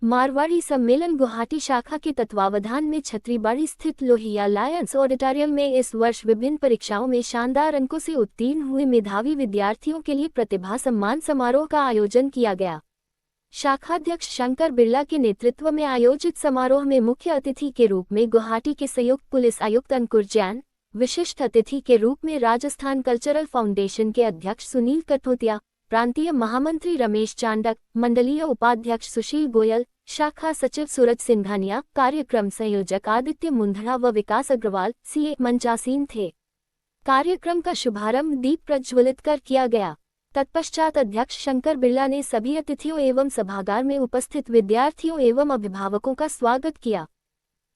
मारवाड़ी सम्मेलन गुवाहाटी शाखा के तत्वावधान में छतरीबाड़ी स्थित लोहिया लायंस ऑडिटोरियम में इस वर्ष विभिन्न परीक्षाओं में शानदार अंकों से उत्तीर्ण हुए मेधावी विद्यार्थियों के लिए प्रतिभा सम्मान समारोह का आयोजन किया गया। शाखाध्यक्ष शंकर बिरला के नेतृत्व में आयोजित समारोह में मुख्य अतिथि के रूप में गुवाहाटी के संयुक्त पुलिस आयुक्त अंकुर जैन, विशिष्ट अतिथि के रूप में राजस्थान कल्चरल फाउंडेशन के अध्यक्ष सुनील कठोतिया, प्रांतीय महामंत्री रमेश चांडक, मंडलीय उपाध्यक्ष सुशील गोयल, शाखा सचिव सूरज सिंघानिया, कार्यक्रम संयोजक आदित्य मुंदड़ा व विकास अग्रवाल सीए मंचासीन थे। कार्यक्रम का शुभारंभ दीप प्रज्वलित कर किया गया। तत्पश्चात अध्यक्ष शंकर बिरला ने सभी अतिथियों एवं सभागार में उपस्थित विद्यार्थियों एवं अभिभावकों का स्वागत किया।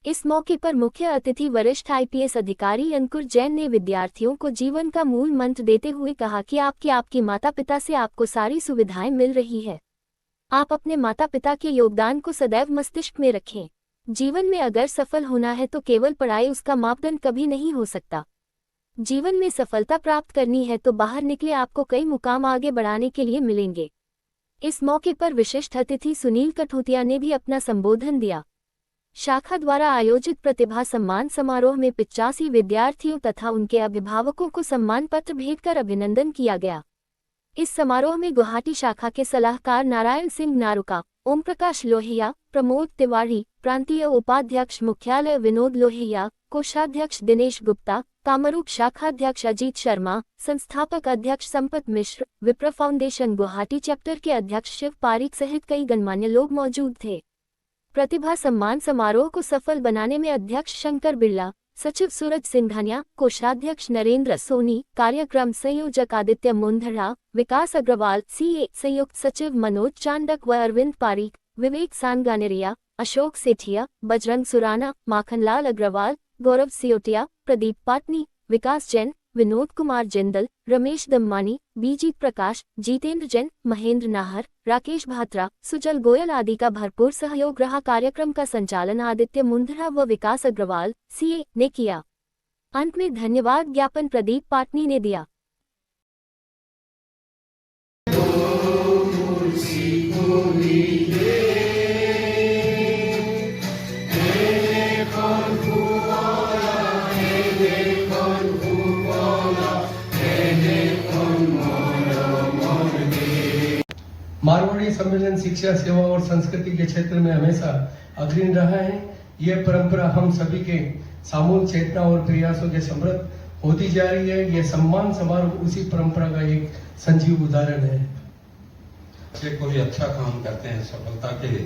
इस मौके पर मुख्य अतिथि वरिष्ठ आईपीएस अधिकारी अंकुर जैन ने विद्यार्थियों को जीवन का मूल मंत्र देते हुए कहा कि आपके माता पिता से आपको सारी सुविधाएं मिल रही है। आप अपने माता पिता के योगदान को सदैव मस्तिष्क में रखें। जीवन में अगर सफल होना है तो केवल पढ़ाई उसका मापदंड कभी नहीं हो सकता। जीवन में सफलता प्राप्त करनी है तो बाहर निकले, आपको कई मुकाम आगे बढ़ाने के लिए मिलेंगे। इस मौके पर विशिष्ट अतिथि सुनील कठोतिया ने भी अपना संबोधन दिया। शाखा द्वारा आयोजित प्रतिभा सम्मान समारोह में 85 विद्यार्थियों तथा उनके अभिभावकों को सम्मान पत्र भेंट कर अभिनंदन किया गया। इस समारोह में गुवाहाटी शाखा के सलाहकार नारायण सिंह नारुका, ओम प्रकाश लोहिया, प्रमोद तिवारी, प्रांतीय उपाध्यक्ष मुख्यालय विनोद लोहिया, कोषाध्यक्ष दिनेश गुप्ता, कामरूप शाखाध्यक्ष अजीत शर्मा, संस्थापक अध्यक्ष संपत मिश्र, विप्र फाउंडेशन गुवाहाटी चैप्टर के अध्यक्ष शिव पारीक सहित कई गणमान्य लोग मौजूद थे। प्रतिभा सम्मान समारोह को सफल बनाने में अध्यक्ष शंकर बिरला, सचिव सूरज सिंघानिया, कोषाध्यक्ष नरेंद्र सोनी, कार्यक्रम संयोजक आदित्य मुंदड़ा, विकास अग्रवाल सीए, संयुक्त सचिव मनोज चांडक व अरविंद पारीक, विवेक सांगानेरिया, अशोक सेठिया, बजरंग सुराना, माखनलाल अग्रवाल, गौरव सियोटिया, प्रदीप पाटनी, विकास जैन, विनोद कुमार जिंदल, रमेश दम्मानी, बीजी प्रकाश, जितेंद्र जैन, महेंद्र नाहर, राकेश भात्रा, सुजल गोयल आदि का भरपूर सहयोग रहा। कार्यक्रम का संचालन आदित्य मुंदड़ा व विकास अग्रवाल सीए ने किया। अंत में धन्यवाद ज्ञापन प्रदीप पाटनी ने दिया। मारवाड़ी सम्मेलन शिक्षा, सेवा और संस्कृति के क्षेत्र में हमेशा अग्रणी रहा है। यह परंपरा हम सभी के सामूहिक चेतना और प्रयासों के समृद्ध होती जा रही है। यह सम्मान समारोह उसी परंपरा का एक संजीव उदाहरण है। बच्चे कोई अच्छा काम करते हैं, सफलता के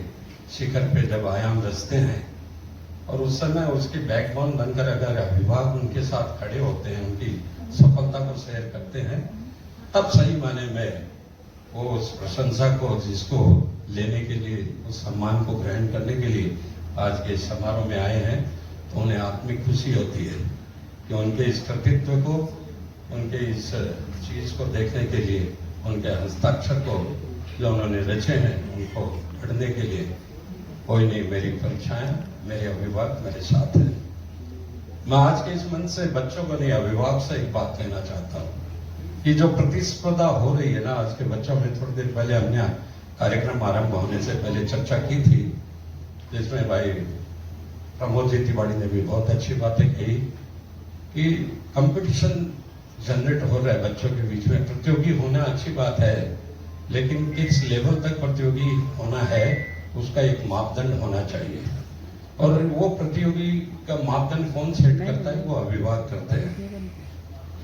शिखर पे जब आयाम रचते हैं और उस समय उसकी बैकबोन बनकर अगर अभिभावक उनके साथ खड़े होते हैं, उनकी सफलता को शेयर करते हैं, तब सही मायने में वो उस प्रशंसा को, जिसको लेने के लिए, उस सम्मान को ग्रहण करने के लिए आज के समारोह में आए हैं, तो उन्हें आत्मिक खुशी होती है कि उनके इस कृतित्व को, उनके इस चीज को देखने के लिए, उनके हस्ताक्षर को जो उन्होंने रचे हैं, उनको पढ़ने के लिए कोई नहीं, मेरी परीक्षाएं, मेरे अभिभावक मेरे साथ हैं। मैं आज के इस मंच से बच्चों को नहीं, अभिभावक से एक बात कहना चाहता हूँ कि जो प्रतिस्पर्धा हो रही है ना आज के बच्चों में, थोड़ी देर पहले हमने कार्यक्रम आरंभ होने से पहले चर्चा की थी, जिसमें भाई प्रमोद जी तिवारी ने भी बहुत अच्छी बातें कही कि कंपटीशन जनरेट हो रहा है बच्चों के बीच में। प्रतियोगी होना अच्छी बात है, लेकिन किस लेवल तक प्रतियोगी होना है उसका एक मापदंड होना चाहिए, और वो प्रतियोगी का मापदंड कौन सेट करता है? वो अभिभावक करते हैं।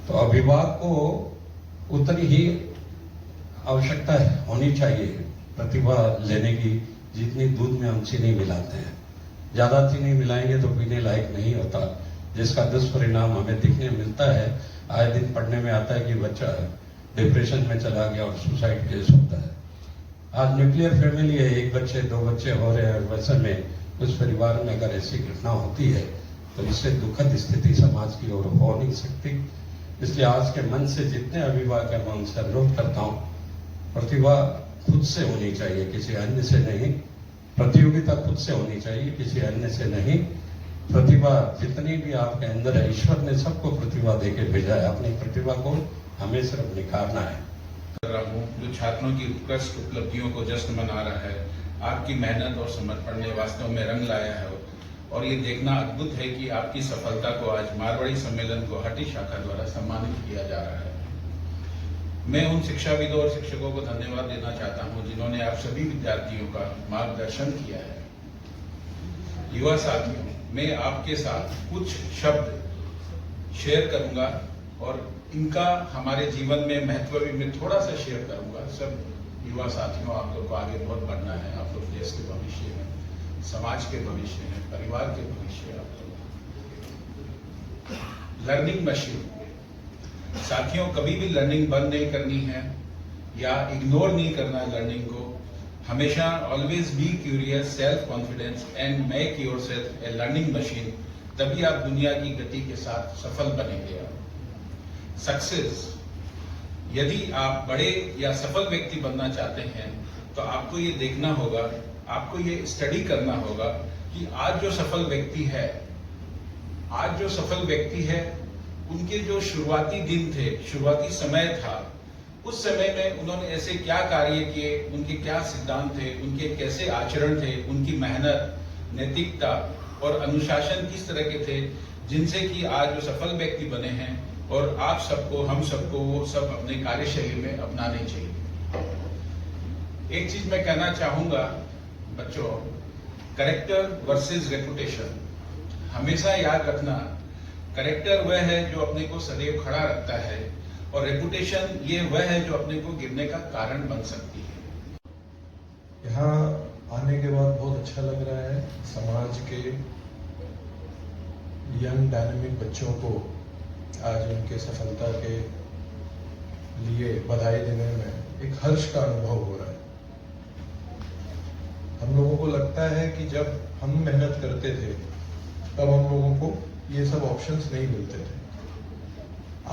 तो अभिभावक को उतनी ही आवश्यकता होनी चाहिए प्रतिभा लेने की, जितनी दूध में हम चीनी मिलाते हैं। ज्यादा चीनी मिलाएंगे तो पीने लायक नहीं होता, जिसका दुष्परिणाम हमें दिखने मिलता है। आए दिन पढ़ने में आता है कि बच्चा डिप्रेशन में चला गया और सुसाइड केस होता है। आज न्यूक्लियर फैमिली है, एक बच्चे, दो बच्चे हो रहे हैं, वैसे में उस परिवार में अगर ऐसी घटना होती है तो इससे दुखद स्थिति समाज की ओर हो नहीं सकती। इसलिए आज के मन से जितने अभिभावक हैं, मैं उनसे अनुरोध करता हूं, प्रतिभा खुद से होनी चाहिए, किसी अन्य से नहीं। प्रतियोगिता खुद से होनी चाहिए, किसी अन्य से नहीं। प्रतिभा जितनी भी आपके अंदर है, ईश्वर ने सबको प्रतिभा देके भेजा है, अपनी प्रतिभा को हमें सिर्फ निखारना है। जो छात्रों की उत्कृष्ट उपलब्धियों को जश्न मना रहा है, आपकी मेहनत और समर्पण ने वास्तव में रंग लाया है और ये देखना अद्भुत है कि आपकी सफलता को आज मारवाड़ी सम्मेलन गुवाहाटी शाखा द्वारा सम्मानित किया जा रहा है। मैं उन शिक्षाविदों और शिक्षकों को धन्यवाद देना चाहता हूं जिन्होंने आप सभी विद्यार्थियों का मार्गदर्शन किया है। युवा साथियों, मैं आपके साथ कुछ शब्द शेयर करूंगा और इनका हमारे जीवन में महत्व भी मैं थोड़ा सा शेयर करूंगा। सब युवा साथियों, आप लोग को आगे बहुत बढ़ना है। आप लोग देश के भविष्य हैं, समाज के भविष्य हैं, परिवार के भविष्य। आप लोग लर्निंग मशीन साथियों, कभी भी लर्निंग बंद नहीं करनी है या इग्नोर नहीं करना है लर्निंग को। हमेशा always be curious, self confidence and make yourself A learning machine. तभी आप दुनिया की गति के साथ सफल बनेंगे। सक्सेस, यदि आप बड़े या सफल व्यक्ति बनना चाहते हैं तो आपको ये देखना होगा, आपको ये स्टडी करना होगा कि आज जो सफल व्यक्ति है उनके जो शुरुआती दिन थे, शुरुआती समय था, उस समय में उन्होंने ऐसे क्या कार्य किए, उनके क्या सिद्धांत थे, उनके कैसे आचरण थे, उनकी मेहनत, नैतिकता और अनुशासन किस तरह के थे, जिनसे कि आज जो सफल व्यक्ति बने हैं। और आप सबको, हम सबको वो सब अपने कार्यशैली में अपनाने चाहिए। एक चीज मैं कहना चाहूंगा बच्चों, कैरेक्टर वर्सेस रेपुटेशन। हमेशा याद रखना, कैरेक्टर वह है जो अपने को सदैव खड़ा रखता है और रेपुटेशन ये वह है जो अपने को गिरने का कारण बन सकती है। यहाँ आने के बाद बहुत अच्छा लग रहा है। समाज के यंग डायनेमिक बच्चों को आज उनके सफलता के लिए बधाई देने में एक हर्ष का अनुभव हो रहा है। हम लोगों को लगता है कि जब हम मेहनत करते थे तब हम लोगों को ये सब ऑप्शंस नहीं मिलते थे।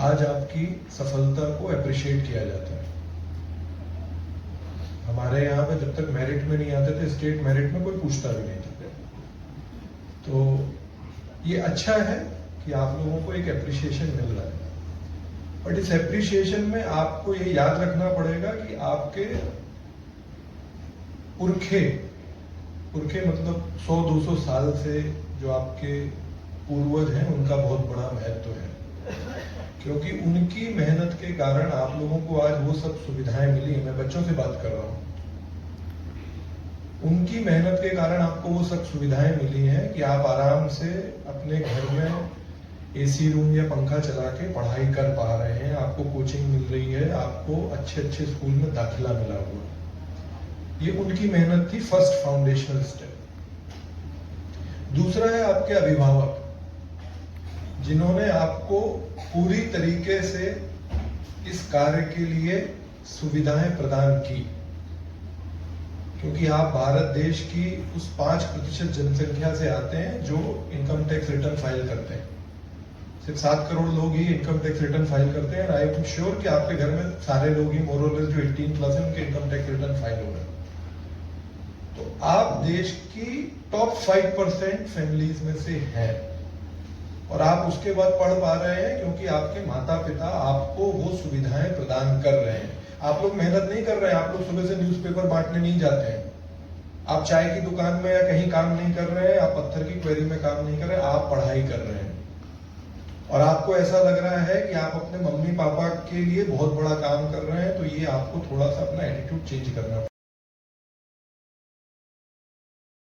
आज आपकी सफलता को अप्रिशिएट किया जाता है। हमारे यहाँ पे जब तक मेरिट में नहीं आते थे, स्टेट मेरिट में कोई पूछता भी नहीं था। तो ये अच्छा है कि आप लोगों को एक एप्रिशिएशन मिल रहा है, बट इस एप्रिशिएशन में आपको ये याद रखना पड़ेगा कि आपके पुरखे मतलब 100-200 साल से जो आपके पूर्वज हैं, उनका बहुत बड़ा महत्व है, क्योंकि उनकी मेहनत के कारण आप लोगों को आज वो सब सुविधाएं मिली। मैं बच्चों से बात कर रहा हूं। उनकी मेहनत के कारण आपको वो सब सुविधाएं मिली हैं कि आप आराम से अपने घर में एसी रूम या पंखा चला के पढ़ाई कर पा रहे हैं। आपको कोचिंग मिल रही है, आपको अच्छे स्कूल में दाखिला मिला हुआ। ये उनकी मेहनत थी, फर्स्ट फाउंडेशनल स्टेप। दूसरा है आपके अभिभावक, जिन्होंने आपको पूरी तरीके से इस कार्य के लिए सुविधाएं प्रदान की, क्योंकि आप भारत देश की उस 5% जनसंख्या से आते हैं जो इनकम टैक्स रिटर्न फाइल करते हैं। सिर्फ 7 करोड़ लोग ही इनकम टैक्स रिटर्न फाइल करते हैं। आई एम श्योर कि आपके घर में सारे लोग ही मोर और लेस जो 18+ है उनके इनकम टैक्स रिटर्न फाइल हो रहे हैं। तो आप देश की टॉप 5% फैमिलीज में से हैं और आप उसके बाद पढ़ पा रहे हैं क्योंकि आपके माता पिता आपको वो सुविधाएं प्रदान कर रहे हैं। आप लोग मेहनत नहीं कर रहे हैं। आप लोग सुबह से न्यूज़पेपर बांटने नहीं जाते हैं। आप चाय की दुकान में या कहीं काम नहीं कर रहे हैं। आप पत्थर की क्वेरी में काम नहीं कर रहे हैं। आप पढ़ाई कर रहे हैं और आपको ऐसा लग रहा है कि आप अपने मम्मी पापा के लिए बहुत बड़ा काम कर रहे हैं। तो ये आपको थोड़ा सा अपना एटीट्यूड चेंज करना